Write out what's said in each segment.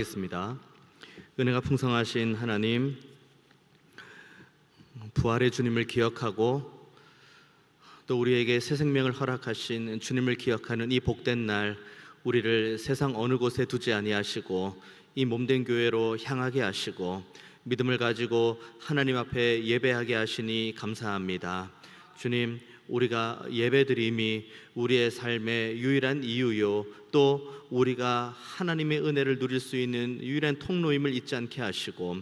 겠습니다. 은혜가 풍성하신 하나님, 부활의 주님을 기억하고 또 우리에게 새 생명을 허락하신 주님을 기억하는 이 복된 날, 우리를 세상 어느 곳에 두지 아니하시고 이 몸된 교회로 향하게 하시고 믿음을 가지고 하나님 앞에 예배하게 하시니 감사합니다. 주님, 우리가 예배드림이 우리의 삶의 유일한 이유요, 또 우리가 하나님의 은혜를 누릴 수 있는 유일한 통로임을 잊지 않게 하시고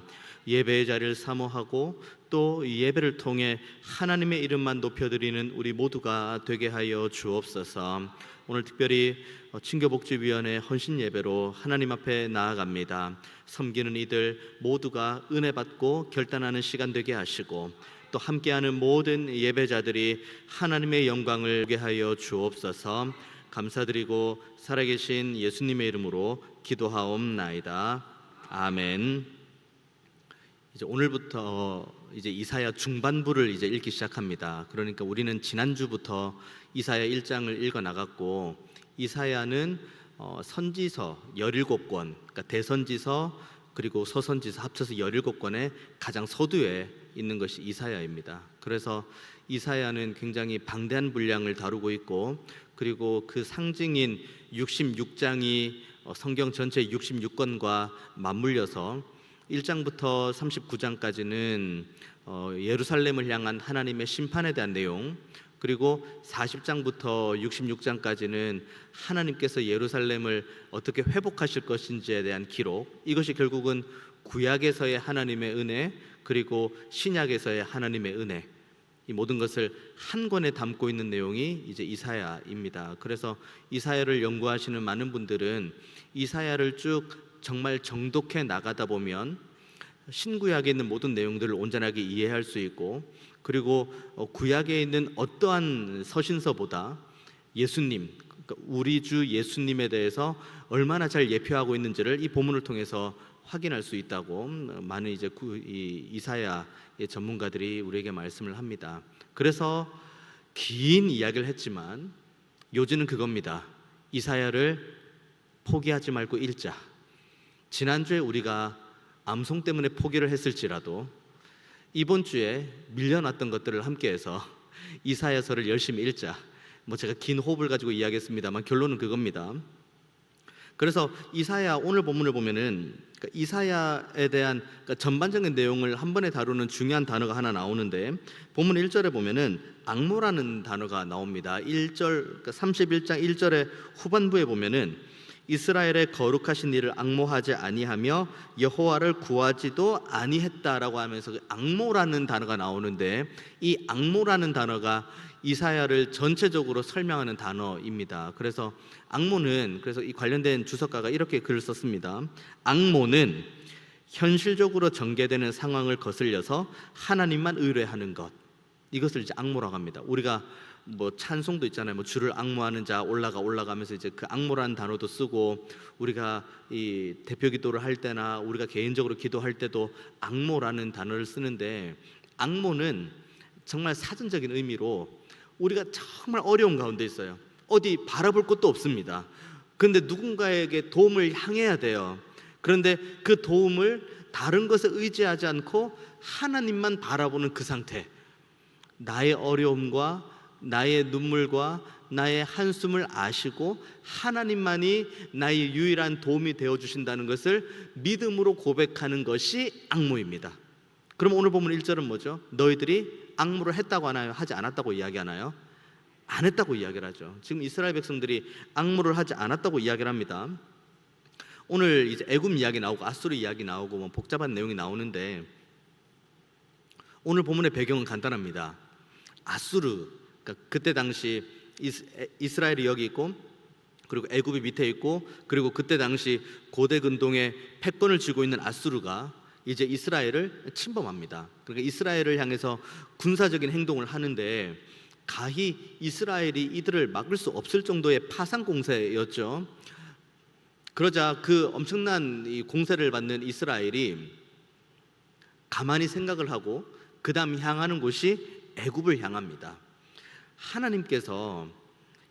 예배의 자리를 사모하고 또 예배를 통해 하나님의 이름만 높여드리는 우리 모두가 되게 하여 주옵소서. 오늘 특별히 친교복지위원회 헌신예배로 하나님 앞에 나아갑니다. 섬기는 이들 모두가 은혜 받고 결단하는 시간 되게 하시고 또 함께하는 모든 예배자들이 하나님의 영광을 보게 하여 주옵소서. 감사드리고 살아계신 예수님의 이름으로 기도하옵나이다. 아멘. 이제 오늘부터 이사야 중반부를 읽기 시작합니다. 그러니까 우리는 지난주부터 이사야 1장을 읽어 나갔고, 이사야는 선지서 17권, 그러니까 대선지서 그리고 서선지서 합쳐서 17권의 가장 서두에 있는 것이 이사야입니다. 그래서 이사야는 굉장히 방대한 분량을 다루고 있고, 그리고 그 상징인 66장이 성경 전체 66권과 맞물려서 1장부터 39장까지는 예루살렘을 향한 하나님의 심판에 대한 내용, 그리고 40장부터 66장까지는 하나님께서 예루살렘을 어떻게 회복하실 것인지에 대한 기록, 이것이 결국은 구약에서의 하나님의 은혜, 그리고 신약에서의 하나님의 은혜, 이 모든 것을 한 권에 담고 있는 내용이 이제 이사야입니다. 그래서 이사야를 연구하시는 많은 분들은 이사야를 쭉 정말 정독해 나가다 보면 신구약에 있는 모든 내용들을 온전하게 이해할 수 있고, 그리고 구약에 있는 어떠한 서신서보다 예수님, 그러니까 우리 주 예수님에 대해서 얼마나 잘 예표하고 있는지를 이 본문을 통해서 확인할 수 있다고 많은 이사야의 전문가들이 우리에게 말씀을 합니다. 그래서 긴 이야기를 했지만 요지는 그겁니다. 이사야를 포기하지 말고 읽자. 지난주에 우리가 암송 때문에 포기를 했을지라도 이번 주에 밀려났던 것들을 함께해서 이사야서를 열심히 읽자. 제가 긴 호흡을 가지고 이야기했습니다만 결론은 그겁니다. 그래서 이사야 오늘 본문을 보면은 이사야에 대한 전반적인 내용을 한 번에 다루는 중요한 단어가 하나 나오는데, 본문 1절에 보면은 악모라는 단어가 나옵니다. 1절 31장 1절의 후반부에 보면은 이스라엘의 거룩하신 이를 악모하지 아니하며 여호와를 구하지도 아니했다라고 하면서 악모라는 단어가 나오는데, 이 악모라는 단어가 이사야를 전체적으로 설명하는 단어입니다. 그래서 악모는, 그래서 이 관련된 주석가가 이렇게 글을 썼습니다. 악모는 현실적으로 전개되는 상황을 거슬려서 하나님만 의뢰하는 것, 이것을 이제 악모라고 합니다. 우리가 찬송도 있잖아요. 주를 악모하는 자 올라가면서 이제 그 악모라는 단어도 쓰고, 우리가 이 대표 기도를 할 때나 우리가 개인적으로 기도할 때도 악모라는 단어를 쓰는데, 악모는 정말 사전적인 의미로 우리가 정말 어려운 가운데 있어요. 어디 바라볼 곳도 없습니다. 그런데 누군가에게 도움을 향해야 돼요. 그런데 그 도움을 다른 것에 의지하지 않고 하나님만 바라보는 그 상태, 나의 어려움과 나의 눈물과 나의 한숨을 아시고 하나님만이 나의 유일한 도움이 되어주신다는 것을 믿음으로 고백하는 것이 악모입니다. 그럼 오늘 보면 1절은 뭐죠? 너희들이 악모를 했다고 하나요? 하지 않았다고 이야기하나요? 안 했다고 이야기를 하죠. 지금 이스라엘 백성들이 악모를 하지 않았다고 이야기를 합니다. 오늘 이제 애굽 이야기 나오고 아수르 이야기 나오고 복잡한 내용이 나오는데, 오늘 본문의 배경은 간단합니다. 아수르, 그러니까 그때 당시 이스라엘이 여기 있고, 그리고 애굽이 밑에 있고, 그리고 그때 당시 고대 근동의 패권을 쥐고 있는 아수르가 이제 이스라엘을 침범합니다. 그러니까 이스라엘을 향해서 군사적인 행동을 하는데, 가히 이스라엘이 이들을 막을 수 없을 정도의 파상 공세였죠. 그러자 그 엄청난 이 공세를 받는 이스라엘이 가만히 생각을 하고 그 다음 향하는 곳이 애굽을 향합니다. 하나님께서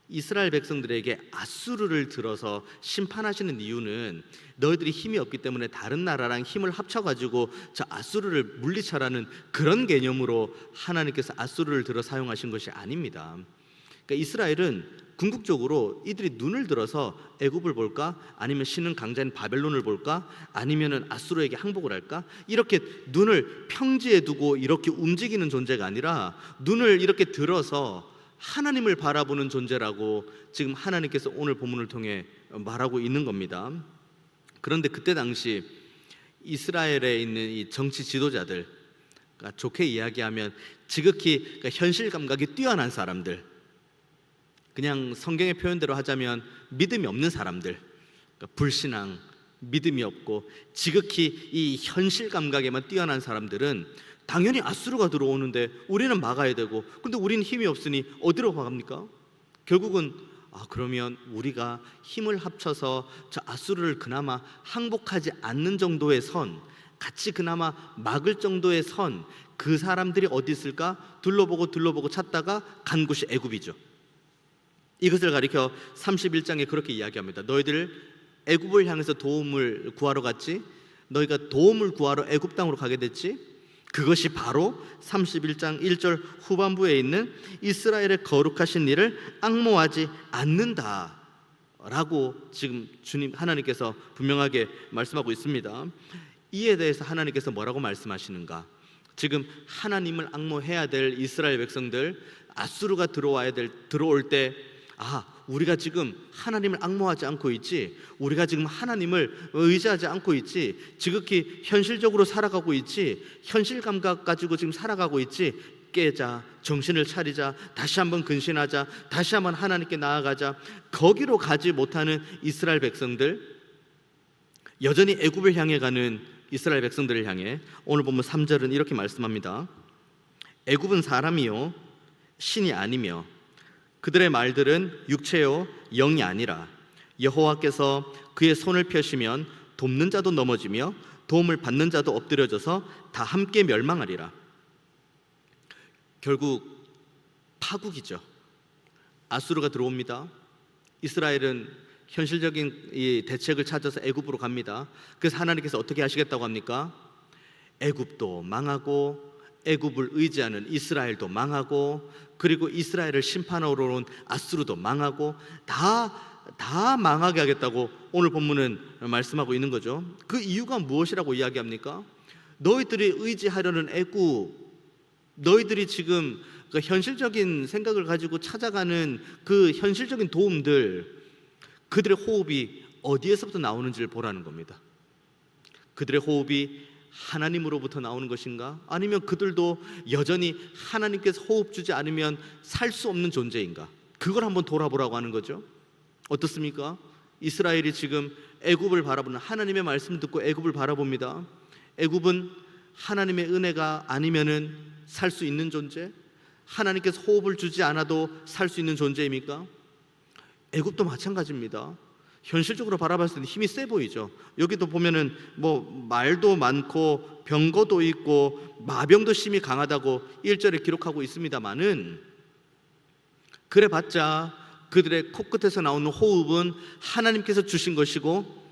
이스라엘 백성들에게 아수르를 들어서 심판하시는 이유는 너희들이 힘이 없기 때문에 다른 나라랑 힘을 합쳐가지고 저 아수르를 물리쳐라는 그런 개념으로 하나님께서 아수르를 들어 사용하신 것이 아닙니다. 그러니까 이스라엘은 궁극적으로 이들이 눈을 들어서 애굽을 볼까, 아니면 신은 강자인 바벨론을 볼까, 아니면은 아수르에게 항복을 할까, 이렇게 눈을 평지에 두고 이렇게 움직이는 존재가 아니라 눈을 이렇게 들어서 하나님을 바라보는 존재라고 지금 하나님께서 오늘 본문을 통해 말하고 있는 겁니다. 그런데 그때 당시 이스라엘에 있는 이 정치 지도자들, 그러니까 좋게 이야기하면 지극히 그러니까 현실 감각이 뛰어난 사람들, 그냥 성경의 표현대로 하자면 믿음이 없는 사람들, 그러니까 불신앙, 믿음이 없고 지극히 이 현실 감각에만 뛰어난 사람들은 당연히 아수르가 들어오는데 우리는 막아야 되고, 근데 우리는 힘이 없으니 어디로 막합니까? 결국은 그러면 우리가 힘을 합쳐서 저 아수르를 그나마 항복하지 않는 정도의 선, 같이 그나마 막을 정도의 선, 그 사람들이 어디 있을까? 둘러보고 찾다가 간 곳이 애굽이죠. 이것을 가리켜 31장에 그렇게 이야기합니다. 너희들 애굽을 향해서 도움을 구하러 갔지? 너희가 도움을 구하러 애굽 땅으로 가게 됐지? 그것이 바로 31장 1절 후반부에 있는 이스라엘의 거룩하신 일을 앙모하지 않는다 라고 지금 주님 하나님께서 분명하게 말씀하고 있습니다. 이에 대해서 하나님께서 뭐라고 말씀하시는가? 지금 하나님을 앙모해야 될 이스라엘 백성들, 아수르가 들어올 때 우리가 지금 하나님을 앙모하지 않고 있지, 우리가 지금 하나님을 의지하지 않고 있지, 지극히 현실적으로 살아가고 있지, 현실 감각 가지고 지금 살아가고 있지, 깨자, 정신을 차리자, 다시 한번 근신하자, 다시 한번 하나님께 나아가자. 거기로 가지 못하는 이스라엘 백성들, 여전히 애굽을 향해 가는 이스라엘 백성들을 향해 오늘 보면 3절은 이렇게 말씀합니다. 애굽은 사람이요 신이 아니며 그들의 말들은 육체요 영이 아니라 여호와께서 그의 손을 펴시면 돕는 자도 넘어지며 도움을 받는 자도 엎드려져서 다 함께 멸망하리라. 결국 파국이죠. 아수르가 들어옵니다. 이스라엘은 현실적인 이 대책을 찾아서 애굽으로 갑니다. 그래서 하나님께서 어떻게 하시겠다고 합니까? 애굽도 망하고 애굽을 의지하는 이스라엘도 망하고, 그리고 이스라엘을 심판하러 온 아수르도 망하고, 다 망하게 하겠다고 오늘 본문은 말씀하고 있는 거죠. 그 이유가 무엇이라고 이야기합니까? 너희들이 의지하려는 애굽, 너희들이 지금 그 현실적인 생각을 가지고 찾아가는 그 현실적인 도움들, 그들의 호흡이 어디에서부터 나오는지를 보라는 겁니다. 그들의 호흡이 하나님으로부터 나오는 것인가? 아니면 그들도 여전히 하나님께서 호흡 주지 않으면 살 수 없는 존재인가? 그걸 한번 돌아보라고 하는 거죠. 어떻습니까? 이스라엘이 지금 애굽을 바라보는, 하나님의 말씀을 듣고 애굽을 바라봅니다. 애굽은 하나님의 은혜가 아니면은 살 수 있는 존재? 하나님께서 호흡을 주지 않아도 살 수 있는 존재입니까? 애굽도 마찬가지입니다. 현실적으로 바라봤을 때 힘이 세 보이죠. 여기도 보면은 말도 많고 병거도 있고 마병도 심히 강하다고 1절에 기록하고 있습니다만은, 그래봤자 그들의 코끝에서 나오는 호흡은 하나님께서 주신 것이고,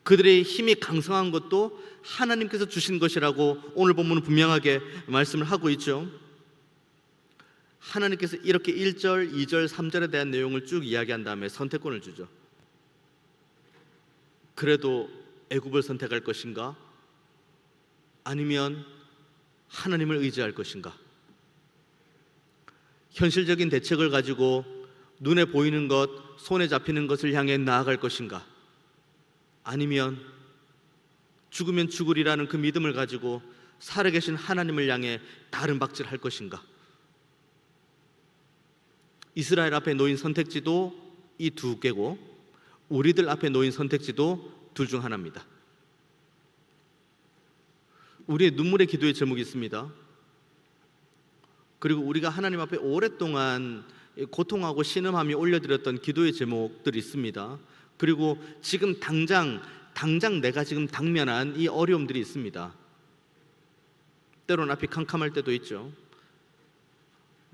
그들의 힘이 강성한 것도 하나님께서 주신 것이라고 오늘 본문은 분명하게 말씀을 하고 있죠. 하나님께서 이렇게 1절, 2절, 3절에 대한 내용을 쭉 이야기한 다음에 선택권을 주죠. 그래도 애굽을 선택할 것인가? 아니면 하나님을 의지할 것인가? 현실적인 대책을 가지고 눈에 보이는 것, 손에 잡히는 것을 향해 나아갈 것인가? 아니면 죽으면 죽으리라는 그 믿음을 가지고 살아계신 하나님을 향해 다른 박질할 것인가? 이스라엘 앞에 놓인 선택지도 이 두 개고, 우리들 앞에 놓인 선택지도 둘 중 하나입니다. 우리의 눈물의 기도의 제목이 있습니다. 그리고 우리가 하나님 앞에 오랫동안 고통하고 신음하며 올려드렸던 기도의 제목들이 있습니다. 그리고 지금 당장 내가 지금 당면한 이 어려움들이 있습니다. 때로는 앞이 캄캄할 때도 있죠.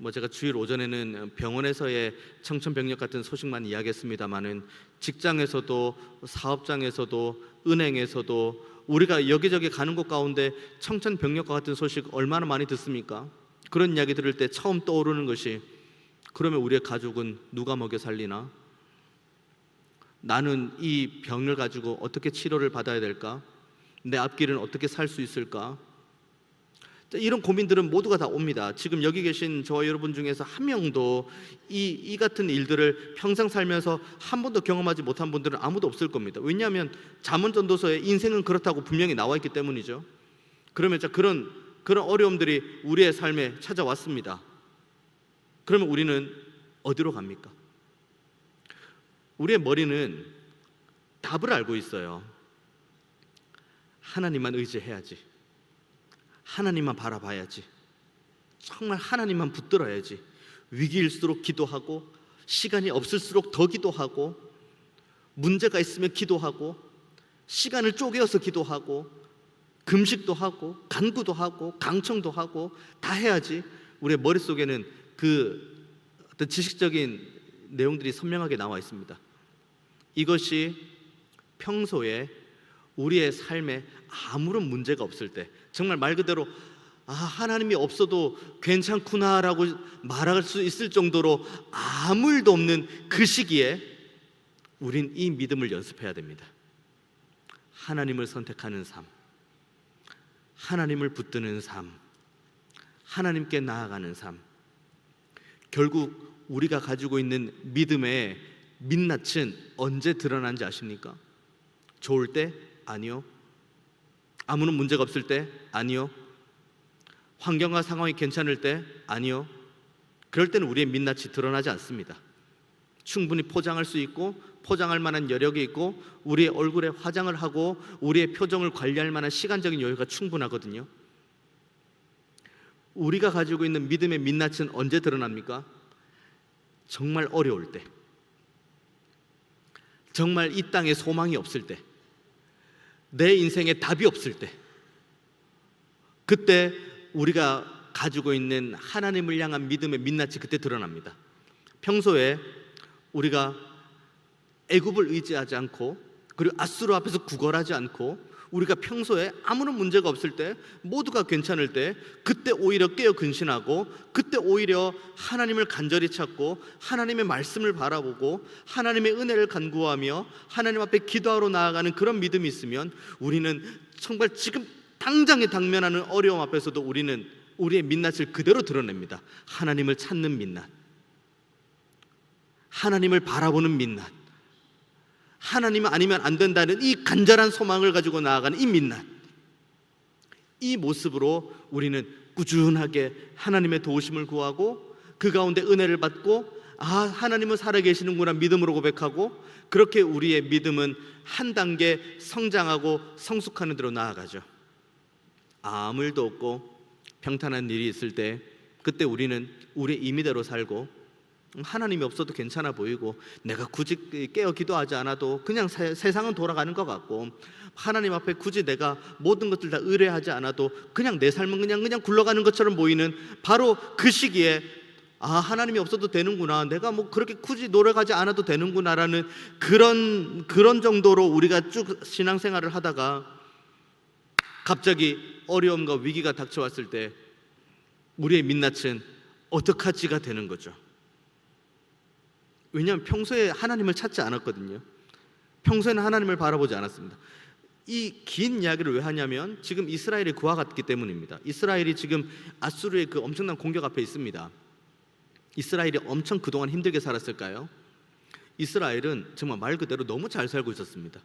제가 주일 오전에는 병원에서의 청천벽력 같은 소식만 이야기했습니다마는 직장에서도 사업장에서도 은행에서도 우리가 여기저기 가는 곳 가운데 청천벽력과 같은 소식 얼마나 많이 듣습니까? 그런 이야기 들을 때 처음 떠오르는 것이, 그러면 우리의 가족은 누가 먹여 살리나? 나는 이 병을 가지고 어떻게 치료를 받아야 될까? 내 앞길은 어떻게 살 수 있을까? 이런 고민들은 모두가 다 옵니다. 지금 여기 계신 저와 여러분 중에서 한 명도 이 같은 일들을 평생 살면서 한 번도 경험하지 못한 분들은 아무도 없을 겁니다. 왜냐하면 잠언전도서에 인생은 그렇다고 분명히 나와 있기 때문이죠. 그러면 그런 어려움들이 우리의 삶에 찾아왔습니다. 그러면 우리는 어디로 갑니까? 우리의 머리는 답을 알고 있어요. 하나님만 의지해야지, 하나님만 바라봐야지, 정말 하나님만 붙들어야지. 위기일수록 기도하고, 시간이 없을수록 더 기도하고, 문제가 있으면 기도하고, 시간을 쪼개어서 기도하고, 금식도 하고, 간구도 하고, 강청도 하고, 다 해야지. 우리의 머릿속에는 그 어떤 지식적인 내용들이 선명하게 나와 있습니다. 이것이 평소에 우리의 삶에 아무런 문제가 없을 때, 정말 말 그대로 하나님이 없어도 괜찮구나라고 말할 수 있을 정도로 아무 일도 없는 그 시기에 우린 이 믿음을 연습해야 됩니다. 하나님을 선택하는 삶, 하나님을 붙드는 삶, 하나님께 나아가는 삶. 결국 우리가 가지고 있는 믿음의 민낯은 언제 드러난지 아십니까? 좋을 때? 아니요. 아무런 문제가 없을 때? 아니요. 환경과 상황이 괜찮을 때? 아니요. 그럴 때는 우리의 민낯이 드러나지 않습니다. 충분히 포장할 수 있고, 포장할 만한 여력이 있고, 우리의 얼굴에 화장을 하고 우리의 표정을 관리할 만한 시간적인 여유가 충분하거든요. 우리가 가지고 있는 믿음의 민낯은 언제 드러납니까? 정말 어려울 때, 정말 이 땅에 소망이 없을 때, 내 인생에 답이 없을 때, 그때 우리가 가지고 있는 하나님을 향한 믿음의 민낯이 그때 드러납니다. 평소에 우리가 애굽을 의지하지 않고, 그리고 앗수르 앞에서 구걸하지 않고, 우리가 평소에 아무런 문제가 없을 때, 모두가 괜찮을 때, 그때 오히려 깨어 근신하고, 그때 오히려 하나님을 간절히 찾고, 하나님의 말씀을 바라보고, 하나님의 은혜를 간구하며 하나님 앞에 기도하러 나아가는 그런 믿음이 있으면, 우리는 정말 지금 당장에 당면하는 어려움 앞에서도 우리는 우리의 민낯을 그대로 드러냅니다. 하나님을 찾는 민낯, 하나님을 바라보는 민낯, 하나님 아니면 안 된다는 이 간절한 소망을 가지고 나아가는 이 민낯. 이 모습으로 우리는 꾸준하게 하나님의 도우심을 구하고, 그 가운데 은혜를 받고, 하나님은 살아계시는구나 믿음으로 고백하고, 그렇게 우리의 믿음은 한 단계 성장하고 성숙하는 대로 나아가죠. 아무 일도 없고 평탄한 일이 있을 때, 그때 우리는 우리의 임의대로 살고, 하나님이 없어도 괜찮아 보이고, 내가 굳이 깨어 기도하지 않아도 그냥 세상은 돌아가는 것 같고, 하나님 앞에 굳이 내가 모든 것들 다 의뢰하지 않아도 그냥 내 삶은 그냥 굴러가는 것처럼 보이는, 바로 그 시기에 하나님이 없어도 되는구나, 내가 그렇게 굳이 노력하지 않아도 되는구나라는 그런 정도로 우리가 쭉 신앙생활을 하다가 갑자기 어려움과 위기가 닥쳐왔을 때 우리의 민낯은 어떡하지가 되는 거죠. 왜냐하면 평소에 하나님을 찾지 않았거든요. 평소에는 하나님을 바라보지 않았습니다. 이 긴 이야기를 왜 하냐면, 지금 이스라엘이 그와 같기 때문입니다. 이스라엘이 지금 앗수르의 그 엄청난 공격 앞에 있습니다. 이스라엘이 엄청 그동안 힘들게 살았을까요? 이스라엘은 정말 말 그대로 너무 잘 살고 있었습니다.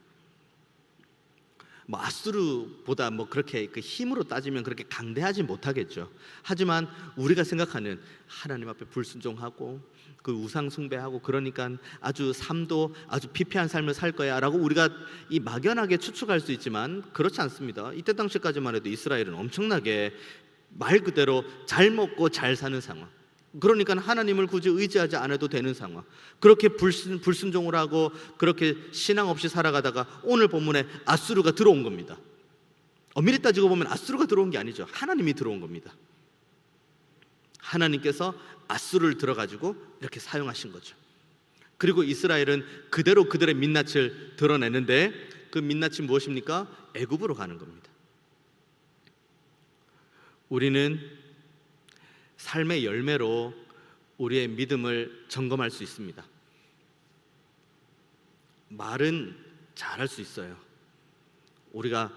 앗수르보다 그렇게 그 힘으로 따지면 그렇게 강대하지 못하겠죠. 하지만 우리가 생각하는 하나님 앞에 불순종하고 그 우상 숭배하고, 그러니까 아주 삶도 아주 피폐한 삶을 살 거야 라고 우리가 이 막연하게 추측할 수 있지만, 그렇지 않습니다. 이때 당시까지만 해도 이스라엘은 엄청나게 말 그대로 잘 먹고 잘 사는 상황, 그러니까 하나님을 굳이 의지하지 않아도 되는 상황, 그렇게 불순종을 하고 그렇게 신앙 없이 살아가다가 오늘 본문에 앗수르가 들어온 겁니다. 엄밀히 따지고 보면 앗수르가 들어온 게 아니죠. 하나님이 들어온 겁니다. 하나님께서 앗수르를 들어가지고 이렇게 사용하신 거죠. 그리고 이스라엘은 그대로 그들의 민낯을 드러내는데 그 민낯이 무엇입니까? 애굽으로 가는 겁니다. 우리는 삶의 열매로 우리의 믿음을 점검할 수 있습니다. 말은 잘할 수 있어요. 우리가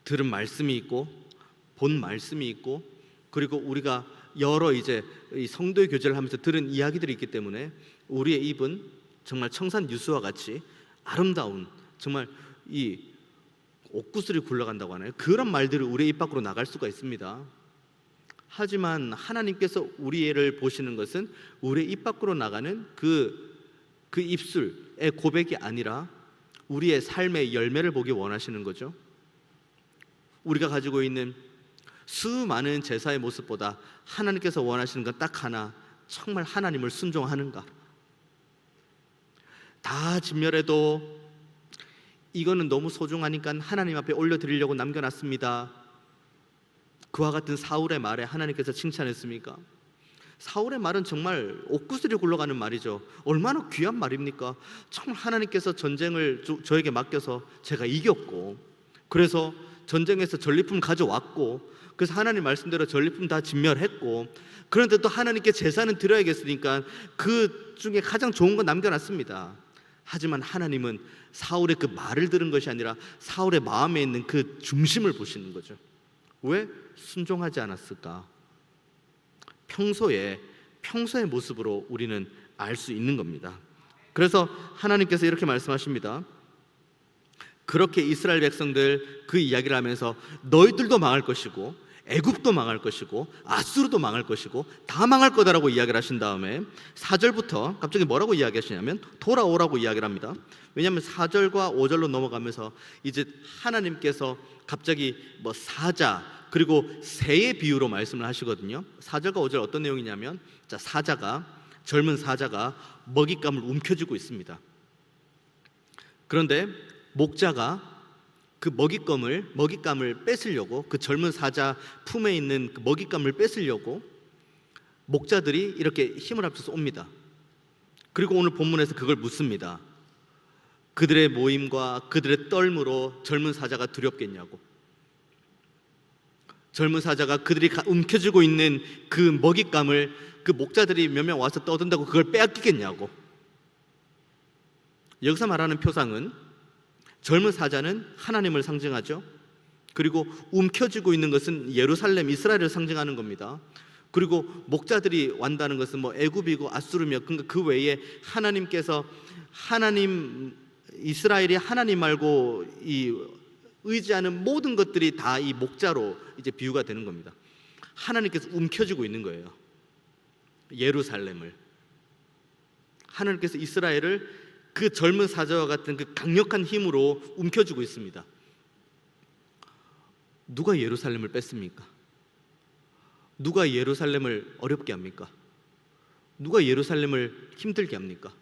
들은 말씀이 있고 본 말씀이 있고 그리고 우리가 여러 이제 이 성도의 교제를 하면서 들은 이야기들이 있기 때문에 우리의 입은 정말 청산 유수와 같이 아름다운 정말 이 옥구슬이 굴러간다고 하나요? 그런 말들이 우리의 입 밖으로 나갈 수가 있습니다. 하지만 하나님께서 우리를 보시는 것은 우리의 입 밖으로 나가는 그 입술의 고백이 아니라 우리의 삶의 열매를 보기 원하시는 거죠. 우리가 가지고 있는 수많은 제사의 모습보다 하나님께서 원하시는 건 딱 하나, 정말 하나님을 순종하는가. 다 진멸해도 이거는 너무 소중하니까 하나님 앞에 올려드리려고 남겨놨습니다. 그와 같은 사울의 말에 하나님께서 칭찬했습니까? 사울의 말은 정말 옥구슬이 굴러가는 말이죠. 얼마나 귀한 말입니까? 정말 하나님께서 전쟁을 저에게 맡겨서 제가 이겼고, 그래서 전쟁에서 전리품 가져왔고, 그래서 하나님 말씀대로 전리품 다 진멸했고, 그런데 또 하나님께 제사는 드려야겠으니까 그 중에 가장 좋은 건 남겨놨습니다. 하지만 하나님은 사울의 그 말을 들은 것이 아니라 사울의 마음에 있는 그 중심을 보시는 거죠. 왜 순종하지 않았을까? 평소의 모습으로 우리는 알 수 있는 겁니다. 그래서 하나님께서 이렇게 말씀하십니다. 그렇게 이스라엘 백성들 그 이야기를 하면서 너희들도 망할 것이고 애굽도 망할 것이고 아수르도 망할 것이고 다 망할 거다라고 이야기를 하신 다음에 4절부터 갑자기 뭐라고 이야기하시냐면 돌아오라고 이야기를 합니다. 왜냐하면 4절과 5절로 넘어가면서 이제 하나님께서 갑자기 뭐 사자 그리고 새의 비유로 말씀을 하시거든요. 4절과 5절 어떤 내용이냐면 젊은 사자가 먹잇감을 움켜쥐고 있습니다. 그런데 목자가 그 먹잇감을 뺏으려고, 그 젊은 사자 품에 있는 그 먹잇감을 뺏으려고 목자들이 이렇게 힘을 합쳐서 옵니다. 그리고 오늘 본문에서 그걸 묻습니다. 그들의 모임과 그들의 떨므로 젊은 사자가 두렵겠냐고. 젊은 사자가 그들이 움켜쥐고 있는 그 먹잇감을 그 목자들이 몇 명 와서 떠든다고 그걸 빼앗기겠냐고. 여기서 말하는 표상은 젊은 사자는 하나님을 상징하죠. 그리고 움켜쥐고 있는 것은 예루살렘, 이스라엘을 상징하는 겁니다. 그리고 목자들이 완다는 것은 뭐 애굽이고 아수르며 그 외에 하나님께서 이스라엘이 하나님 말고 의지하는 모든 것들이 다 이 목자로 이제 비유가 되는 겁니다. 하나님께서 움켜쥐고 있는 거예요. 예루살렘을. 하나님께서 이스라엘을 그 젊은 사자와 같은 그 강력한 힘으로 움켜쥐고 있습니다. 누가 예루살렘을 뺐습니까? 누가 예루살렘을 어렵게 합니까? 누가 예루살렘을 힘들게 합니까?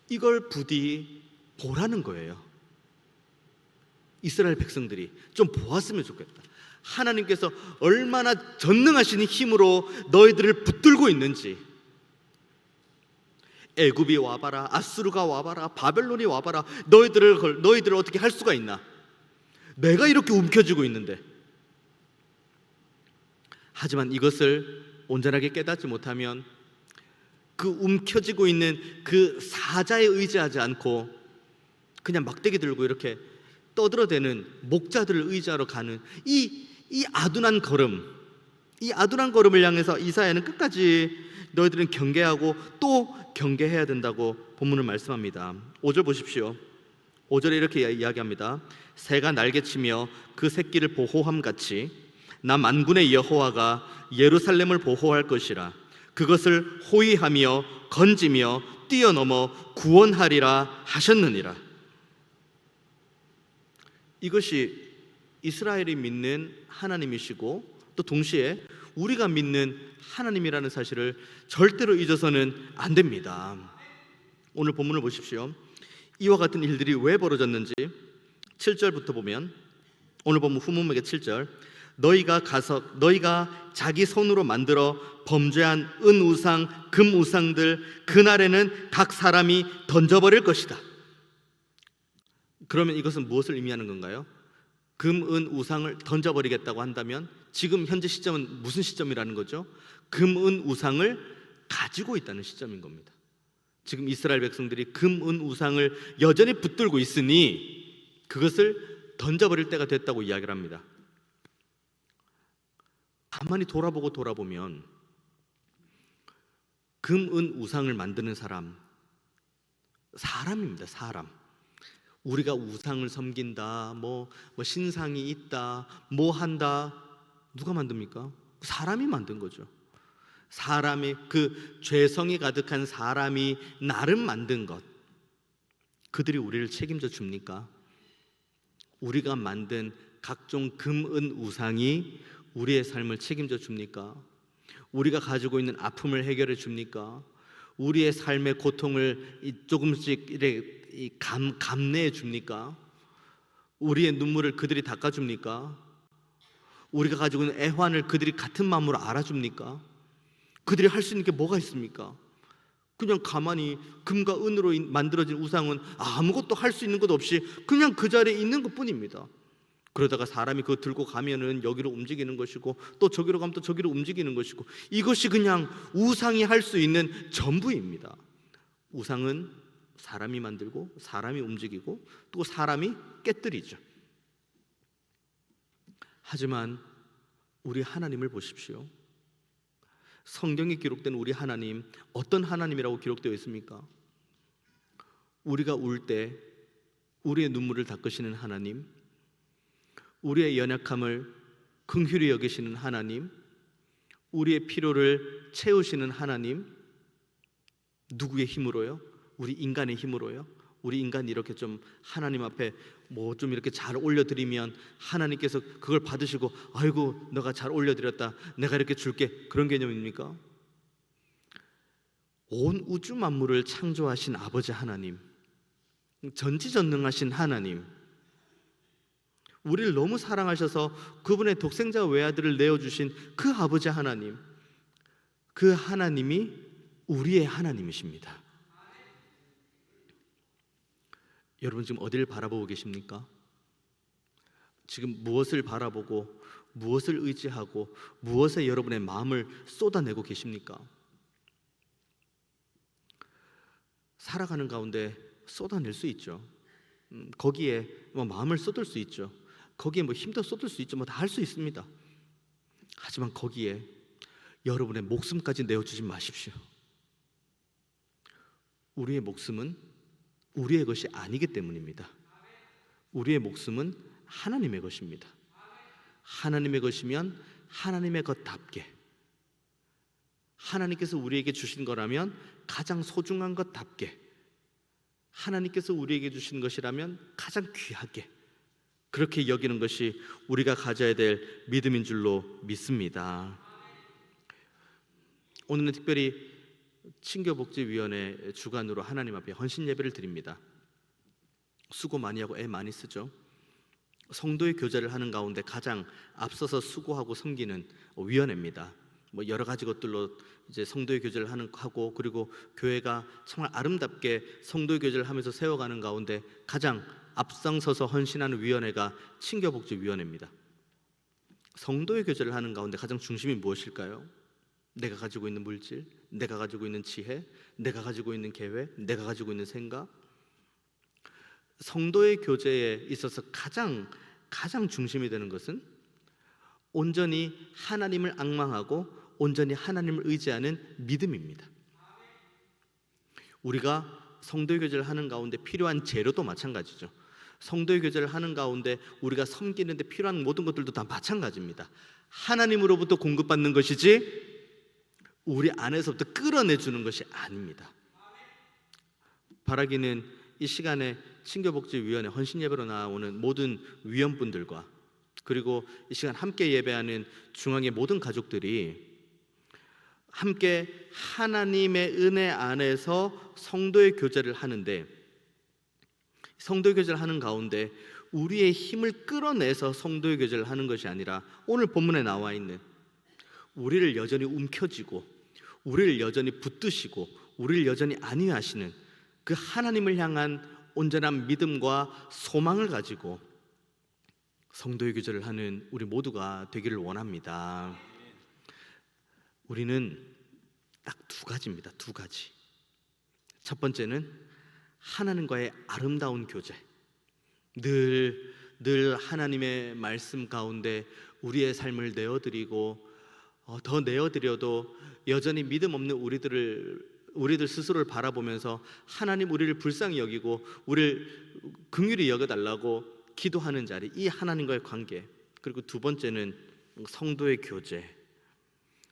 이걸 부디 보라는 거예요. 이스라엘 백성들이 좀 보았으면 좋겠다. 하나님께서 얼마나 전능하신 힘으로 너희들을 붙들고 있는지. 애굽이 와봐라, 아수르가 와봐라, 바벨론이 와봐라. 너희들을 어떻게 할 수가 있나? 내가 이렇게 움켜쥐고 있는데. 하지만 이것을 온전하게 깨닫지 못하면 그 움켜쥐고 있는 그 사자에 의지하지 않고 그냥 막대기 들고 이렇게 떠들어대는 목자들을 의지하러 가는 이 아둔한 걸음을 향해서 이사야는 끝까지 너희들은 경계하고 또 경계해야 된다고 본문을 말씀합니다. 5절 보십시오. 5절에 이렇게 이야기합니다. 새가 날개치며 그 새끼를 보호함같이 나 만군의 여호와가 예루살렘을 보호할 것이라. 그것을 호위하며 건지며 뛰어넘어 구원하리라 하셨느니라. 이것이 이스라엘이 믿는 하나님이시고 또 동시에 우리가 믿는 하나님이라는 사실을 절대로 잊어서는 안 됩니다. 오늘 본문을 보십시오. 이와 같은 일들이 왜 벌어졌는지 7절부터 보면, 오늘 본문 후문맥의 7절, 너희가 가서 너희가 자기 손으로 만들어 범죄한 은 우상, 금 우상들 그날에는 각 사람이 던져버릴 것이다. 그러면 이것은 무엇을 의미하는 건가요? 금, 은, 우상을 던져버리겠다고 한다면 지금 현재 시점은 무슨 시점이라는 거죠? 금, 은, 우상을 가지고 있다는 시점인 겁니다. 지금 이스라엘 백성들이 금, 은, 우상을 여전히 붙들고 있으니 그것을 던져버릴 때가 됐다고 이야기를 합니다. 가만히 돌아보면 금, 은, 우상을 만드는 사람입니다. 사람. 우리가 우상을 섬긴다, 뭐 신상이 있다, 뭐 한다, 누가 만듭니까? 사람이 만든 거죠. 사람이, 그 죄성이 가득한 사람이 나름 만든 것, 그들이 우리를 책임져 줍니까? 우리가 만든 각종 금, 은, 우상이 우리의 삶을 책임져 줍니까? 우리가 가지고 있는 아픔을 해결해 줍니까? 우리의 삶의 고통을 조금씩 감내해 줍니까? 우리의 눈물을 그들이 닦아줍니까? 우리가 가지고 있는 애환을 그들이 같은 마음으로 알아줍니까? 그들이 할 수 있는 게 뭐가 있습니까? 그냥 가만히 금과 은으로 만들어진 우상은 아무것도 할 수 있는 것 없이 그냥 그 자리에 있는 것 뿐입니다. 그러다가 사람이 그거 들고 가면은 여기로 움직이는 것이고 또 저기로 가면 또 저기로 움직이는 것이고, 이것이 그냥 우상이 할 수 있는 전부입니다. 우상은 사람이 만들고 사람이 움직이고 또 사람이 깨뜨리죠. 하지만 우리 하나님을 보십시오. 성경에 기록된 우리 하나님, 어떤 하나님이라고 기록되어 있습니까? 우리가 울 때 우리의 눈물을 닦으시는 하나님, 우리의 연약함을 긍휼히 여기시는 하나님, 우리의 필요를 채우시는 하나님. 누구의 힘으로요? 우리 인간의 힘으로요? 우리 인간이 이렇게 좀 하나님 앞에 뭐 좀 이렇게 잘 올려드리면 하나님께서 그걸 받으시고 아이고 너가 잘 올려드렸다, 내가 이렇게 줄게, 그런 개념입니까? 온 우주 만물을 창조하신 아버지 하나님, 전지전능하신 하나님, 우리를 너무 사랑하셔서 그분의 독생자 외아들을 내어주신 그 아버지 하나님, 그 하나님이 우리의 하나님이십니다. 여러분 지금 어디를 바라보고 계십니까? 지금 무엇을 바라보고 무엇을 의지하고 무엇에 여러분의 마음을 쏟아내고 계십니까? 살아가는 가운데 쏟아낼 수 있죠. 거기에 뭐 마음을 쏟을 수 있죠. 거기에 뭐 힘도 쏟을 수 있죠. 뭐 다 할 수 있습니다. 하지만 거기에 여러분의 목숨까지 내어주지 마십시오. 우리의 목숨은 우리의 것이 아니기 때문입니다. 우리의 목숨은 하나님의 것입니다. 하나님의 것이면 하나님의 것답게, 하나님께서 우리에게 주신 거라면 가장 소중한 것답게, 하나님께서 우리에게 주신 것이라면 가장 귀하게, 그렇게 여기는 것이 우리가 가져야 될 믿음인 줄로 믿습니다. 오늘은 특별히 친교복지위원회 주관으로 하나님 앞에 헌신 예배를 드립니다. 수고 많이 하고 애 많이 쓰죠. 성도의 교제를 하는 가운데 가장 앞서서 수고하고 섬기는 위원회입니다. 뭐 여러 가지 것들로 이제 성도의 교제를 하고, 그리고 교회가 정말 아름답게 성도의 교제를 하면서 세워가는 가운데 가장 앞장서서 헌신하는 위원회가 친교복지위원회입니다. 성도의 교제를 하는 가운데 가장 중심이 무엇일까요? 내가 가지고 있는 물질, 내가 가지고 있는 지혜, 내가 가지고 있는 계획, 내가 가지고 있는 생각. 성도의 교제에 있어서 가장 중심이 되는 것은 온전히 하나님을 앙망하고 온전히 하나님을 의지하는 믿음입니다. 우리가 성도의 교제를 하는 가운데 필요한 재료도 마찬가지죠. 성도의 교제를 하는 가운데 우리가 섬기는 데 필요한 모든 것들도 다 마찬가지입니다. 하나님으로부터 공급받는 것이지 우리 안에서부터 끌어내주는 것이 아닙니다. 바라기는 이 시간에 친교복지위원회 헌신예배로 나오는 모든 위원분들과, 그리고 이 시간 함께 예배하는 중앙의 모든 가족들이 함께 하나님의 은혜 안에서 성도의 교제를 하는데, 성도의 교제를 하는 가운데 우리의 힘을 끌어내서 성도의 교제를 하는 것이 아니라 오늘 본문에 나와 있는 우리를 여전히 움켜쥐고 우리를 여전히 붙드시고 우리를 여전히 안위하시는 그 하나님을 향한 온전한 믿음과 소망을 가지고 성도의 교제를 하는 우리 모두가 되기를 원합니다. 우리는 딱 두 가지입니다. 두 가지. 첫 번째는 하나님과의 아름다운 교제. 늘 하나님의 말씀 가운데 우리의 삶을 내어드리고 더 내어드려도 여전히 믿음 없는 우리들 스스로를 바라보면서 하나님 우리를 불쌍히 여기고 우리를 긍휼히 여겨달라고 기도하는 자리, 이 하나님과의 관계. 그리고 두 번째는 성도의 교제.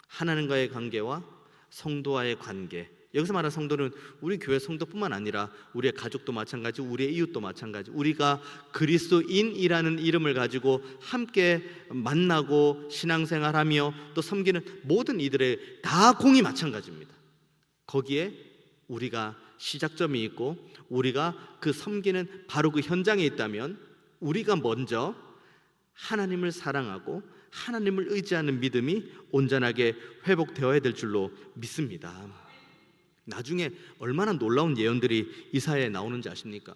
하나님과의 관계와 성도와의 관계. 여기서 말하는 성도는 우리 교회 성도뿐만 아니라 우리의 가족도 마찬가지, 우리의 이웃도 마찬가지. 우리가 그리스도인이라는 이름을 가지고 함께 만나고 신앙생활하며 또 섬기는 모든 이들의 다 공이 마찬가지입니다. 거기에 우리가 시작점이 있고 우리가 그 섬기는 바로 그 현장에 있다면 우리가 먼저 하나님을 사랑하고 하나님을 의지하는 믿음이 온전하게 회복되어야 될 줄로 믿습니다. 나중에 얼마나 놀라운 예언들이 이사야에 나오는지 아십니까?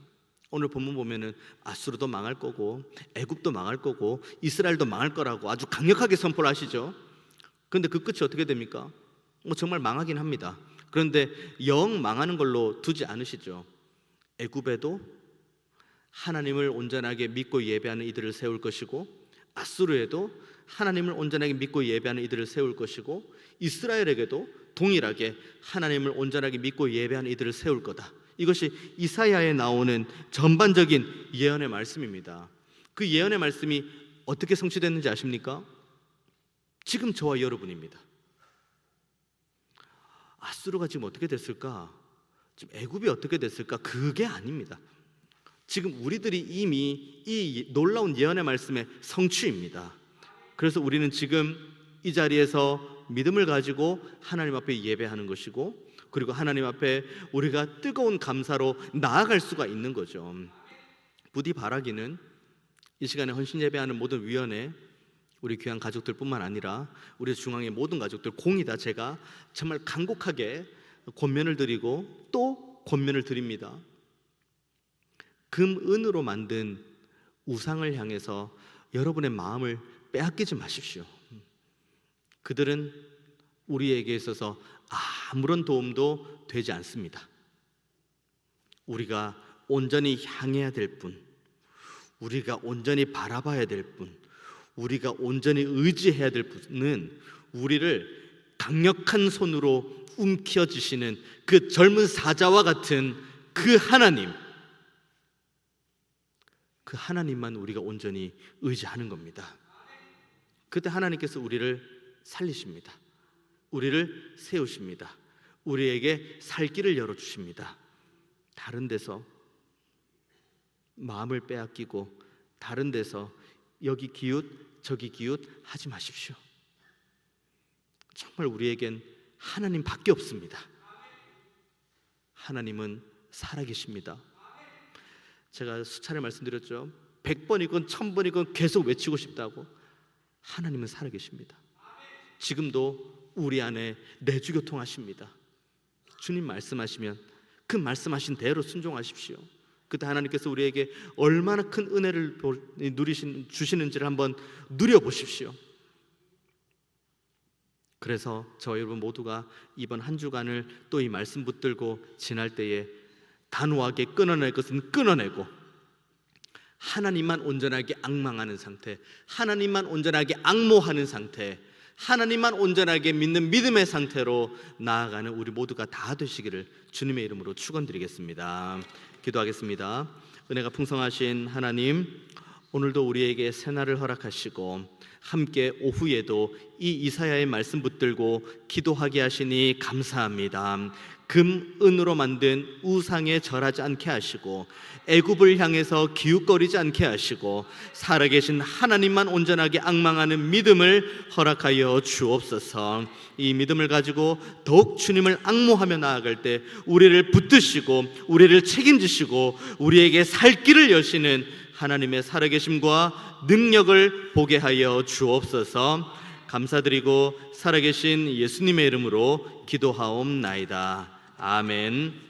오늘 본문 보면은 아수르도 망할 거고 애굽도 망할 거고 이스라엘도 망할 거라고 아주 강력하게 선포를 하시죠. 그런데 그 끝이 어떻게 됩니까? 정말 망하긴 합니다. 그런데 영 망하는 걸로 두지 않으시죠. 애굽에도 하나님을 온전하게 믿고 예배하는 이들을 세울 것이고 아수르에도 하나님을 온전하게 믿고 예배하는 이들을 세울 것이고 이스라엘에게도 동일하게 하나님을 온전하게 믿고 예배하는 이들을 세울 거다. 이것이 이사야에 나오는 전반적인 예언의 말씀입니다. 그 예언의 말씀이 어떻게 성취됐는지 아십니까? 지금 저와 여러분입니다. 아수르가 지금 어떻게 됐을까? 지금 애굽이 어떻게 됐을까? 그게 아닙니다. 지금 우리들이 이미 이 놀라운 예언의 말씀의 성취입니다. 그래서 우리는 지금 이 자리에서 믿음을 가지고 하나님 앞에 예배하는 것이고 그리고 하나님 앞에 우리가 뜨거운 감사로 나아갈 수가 있는 거죠. 부디 바라기는 이 시간에 헌신 예배하는 모든 위원회, 우리 귀한 가족들뿐만 아니라 우리 중앙의 모든 가족들 공이다 제가 정말 간곡하게 권면을 드리고 또 권면을 드립니다. 금은으로 만든 우상을 향해서 여러분의 마음을 빼앗기지 마십시오. 그들은 우리에게 있어서 아무런 도움도 되지 않습니다. 우리가 온전히 향해야 될 분, 우리가 온전히 바라봐야 될 분, 우리가 온전히 의지해야 될 분은 우리를 강력한 손으로 움켜쥐시는 그 젊은 사자와 같은 그 하나님, 그 하나님만 우리가 온전히 의지하는 겁니다. 그때 하나님께서 우리를 살리십니다. 우리를 세우십니다. 우리에게 살 길을 열어주십니다. 다른 데서 마음을 빼앗기고 다른 데서 여기 기웃 저기 기웃 하지 마십시오. 정말 우리에겐 하나님밖에 없습니다. 하나님은 살아계십니다. 제가 수차례 말씀드렸죠. 100번이건 1000번이건 계속 외치고 싶다고. 하나님은 살아계십니다. 지금도 우리 안에 내주교통하십니다. 주님 말씀하시면 그 말씀하신 대로 순종하십시오. 그때 하나님께서 우리에게 얼마나 큰 은혜를 주시는지를 한번 누려보십시오. 그래서 저와 여러분 모두가 이번 한 주간을 또 이 말씀 붙들고 지날 때에 단호하게 끊어낼 것은 끊어내고 하나님만 온전하게 앙망하는 상태, 하나님만 온전하게 앙모하는 상태, 하나님만 온전하게 믿는 믿음의 상태로 나아가는 우리 모두가 다 되시기를 주님의 이름으로 축원드리겠습니다. 기도하겠습니다. 은혜가 풍성하신 하나님, 오늘도 우리에게 새날을 허락하시고 함께 오후에도 이 이사야의 말씀 붙들고 기도하게 하시니 감사합니다. 금, 은으로 만든 우상에 절하지 않게 하시고 애굽을 향해서 기웃거리지 않게 하시고 살아계신 하나님만 온전하게 앙망하는 믿음을 허락하여 주옵소서. 이 믿음을 가지고 더욱 주님을 앙모하며 나아갈 때 우리를 붙드시고 우리를 책임지시고 우리에게 살 길을 여시는 하나님의 살아계심과 능력을 보게 하여 주옵소서. 감사드리고 살아계신 예수님의 이름으로 기도하옵나이다. 아멘.